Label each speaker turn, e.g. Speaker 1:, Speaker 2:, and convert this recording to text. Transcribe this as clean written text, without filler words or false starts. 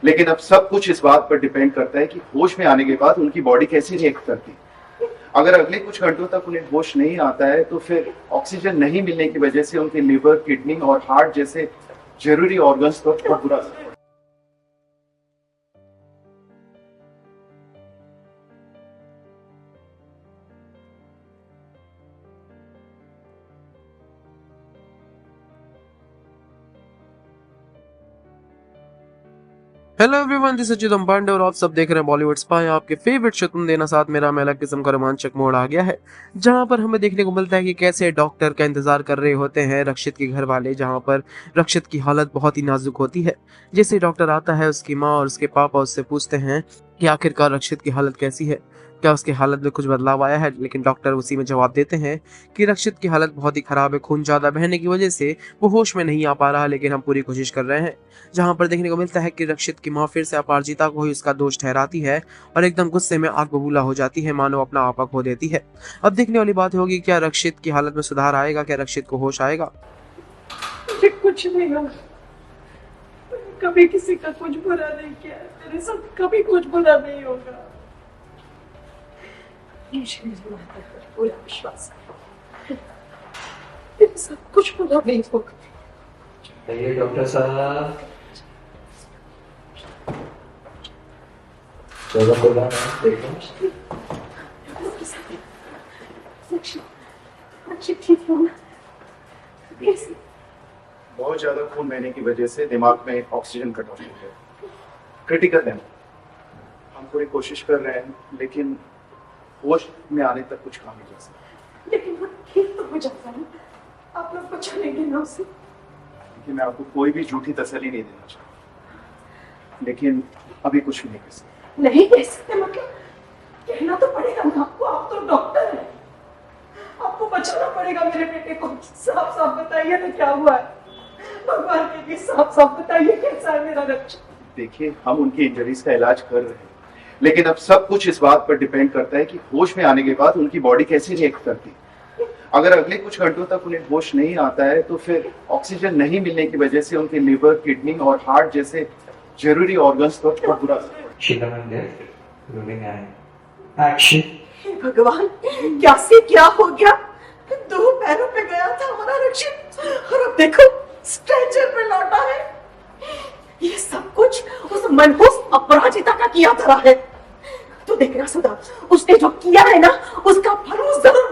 Speaker 1: लेकिन अब सब कुछ इस बात पर डिपेंड करता है कि होश में आने के बाद उनकी बॉडी कैसे रिएक्ट करती है। अगर अगले कुछ घंटों तक उन्हें होश नहीं आता है तो फिर ऑक्सीजन नहीं मिलने की वजह से उनके लिवर, किडनी और हार्ट जैसे जरूरी ऑर्गन्स पर बहुत बुरा असर।
Speaker 2: Hello everyone, this is Chidam Pandey और आप सब देख रहे हैं बॉलीवुड स्पाई, आपके फेवरेट शो तुम देना साथ मेरा में अलग किस्म का रोमांचक मोड़ आ गया है, जहां पर हमें देखने को मिलता है कि कैसे डॉक्टर का इंतजार कर रहे होते हैं रक्षित के घर वाले, जहां पर रक्षित की हालत बहुत ही नाजुक होती है। जैसे डॉक्टर आता है, उसकी माँ और उसके पापा उससे पूछते हैं कि आखिरकार रक्षित की हालत कैसी है, क्या उसकी हालत में कुछ बदलाव आया है। लेकिन डॉक्टर उसी में जवाब देते हैं कि रक्षित की हालत बहुत ही खराब है, खून ज्यादा बहने की वजह से वो होश में नहीं आ पा रहा, लेकिन हम पूरी कोशिश कर रहे हैं। जहां पर देखने को मिलता है कि रक्षित की माँ फिर से अपारजिता को ही उसका दोष ठहराती है और एकदम गुस्से में आग बबूला हो जाती है, मानो अपना आपा खो देती है। अब देखने वाली बात होगी, क्या रक्षित की हालत में सुधार आएगा, क्या रक्षित को होश आएगा।
Speaker 3: मुझे कुछ नहीं होगा, कभी किसी का कुछ बुरा नहीं किया, मेरे साथ कभी कुछ बुरा नहीं होगा। मुझे मेरी माता पर पूरा विश्वास है, मेरे साथ कुछ बुरा नहीं होगा।
Speaker 4: चलिए डॉक्टर साहब, जगह बोला देखो।
Speaker 3: ठीक हो ना? कैसे?
Speaker 1: बहुत ज्यादा खून बहने की वजह से दिमाग में ऑक्सीजन कट ऑफ हो गया, क्रिटिकल है। हम पूरी कोशिश कर रहे हैं लेकिन होश में आने तक कुछ काम नहीं जा सकता।
Speaker 3: लेकिन वो ठीक तो हो जाता है, आप लोग बचाएंगे ना उसे।
Speaker 1: कि मैं आपको कोई भी झूठी तसल्ली नहीं देना चाहता, लेकिन अभी कुछ नहीं कर सकता।
Speaker 3: नहीं कह सकते मतलब? कहना तो पड़ेगा ना आपको, आप तो डॉक्टर हैं, आपको बचाना पड़ेगा मेरे बेटे को। साफ साफ बताइए ना क्या हुआ है, भगवान के लिए साफ साफ बताइए कैसा है मेरा रक्षक।
Speaker 1: देखिए, हम उनकी इंजरीज का इलाज कर रहे हैं, लेकिन अब सब कुछ इस बात पर डिपेंड करता है कि होश में आने के बाद उनकी बॉडी कैसे रिएक्ट करती है। अगर अगले कुछ घंटों तक उन्हें होश नहीं आता है तो फिर ऑक्सीजन नहीं मिलने की वजह से उनके लिवर, किडनी और हार्ट जैसे जरूरी ऑर्गन्स पर बहुत बुरा असर।
Speaker 4: Sheela ma'am there, rolling I action.
Speaker 3: हे भगवान, क्या से क्या हो गया? दो पैरों पे गया था हमारा रक्षित और अब देखो स्ट्रेचर पे लौटा है। ये सब कुछ उस मनहूस अपराजिता का किया धरा है। तो देखना सुधा, उसने जो किया है ना उसका फल वो जरूर